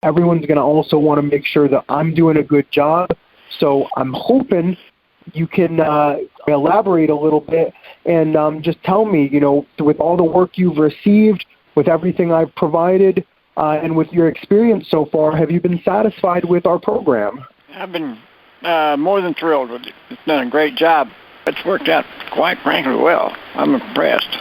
everyone's going to also want to make sure that I'm doing a good job. So I'm hoping you can elaborate a little bit and just tell me, with all the work you've received, with everything I've provided, and with your experience so far, have you been satisfied with our program? I've been more than thrilled with it. It's done a great job. It's worked out, quite frankly, well. I'm impressed.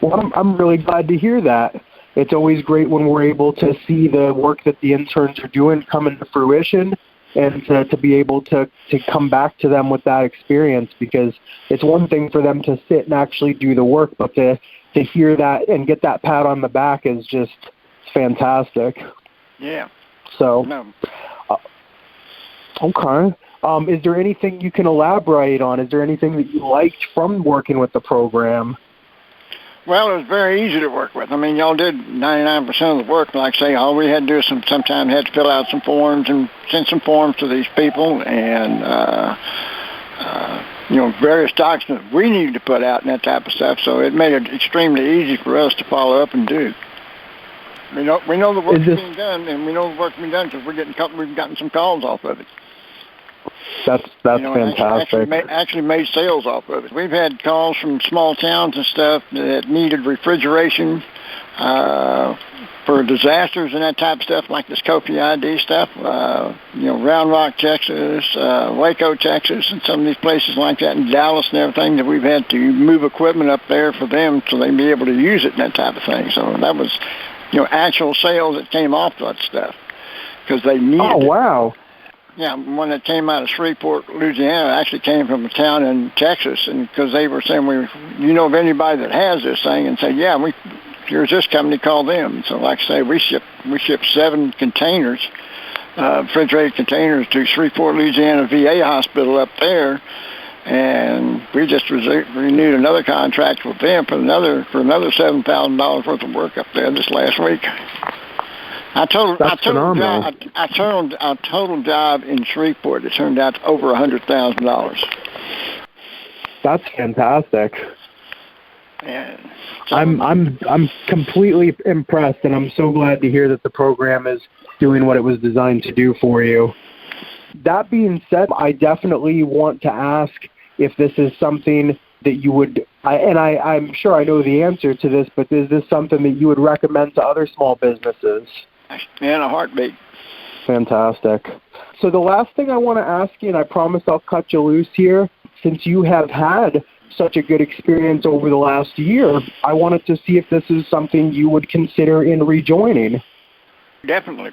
Well, I'm really glad to hear that. It's always great when we're able to see the work that the interns are doing come into fruition, and to be able to come back to them with that experience, because it's one thing for them to sit and actually do the work, but to hear that and get that pat on the back is just fantastic. Yeah. So, no. Okay. Is there anything you can elaborate on? Is there anything that you liked from working with the program? Well, it was very easy to work with. I mean, y'all did 99% of the work. Like I say, all we had to do is sometimes had to fill out some forms and send some forms to these people, and various documents we needed to put out and that type of stuff. So it made it extremely easy for us to follow up and do. We know the work's being done, and we know the work's being done because we've gotten some calls off of it. That's fantastic. Actually made sales off of it. We've had calls from small towns and stuff that needed refrigeration for disasters and that type of stuff, like this Kofi ID stuff. Round Rock, Texas, Waco, Texas, and some of these places like that in Dallas and everything, that we've had to move equipment up there for them so they can be able to use it and that type of thing. So that was, actual sales that came off that stuff because they needed it. Oh, wow. Yeah, one that came out of Shreveport, Louisiana, actually came from a town in Texas, and because they were saying, you know of anybody that has this thing, and said, yeah, here's this company, call them. So like I say, we shipped 7 containers, refrigerated containers to Shreveport, Louisiana VA hospital up there, and we just renewed another contract with them for another $7,000 worth of work up there this last week. Our total job in Shreveport, it turned out to over $100,000. That's fantastic. And so I'm completely impressed, and I'm so glad to hear that the program is doing what it was designed to do for you. That being said, I definitely want to ask if this is something that you would, I'm sure I know the answer to this, but is this something that you would recommend to other small businesses? In a heartbeat. Fantastic. So the last thing I want to ask you, and I promise I'll cut you loose here, since you have had such a good experience over the last year, I wanted to see if this is something you would consider in rejoining. Definitely.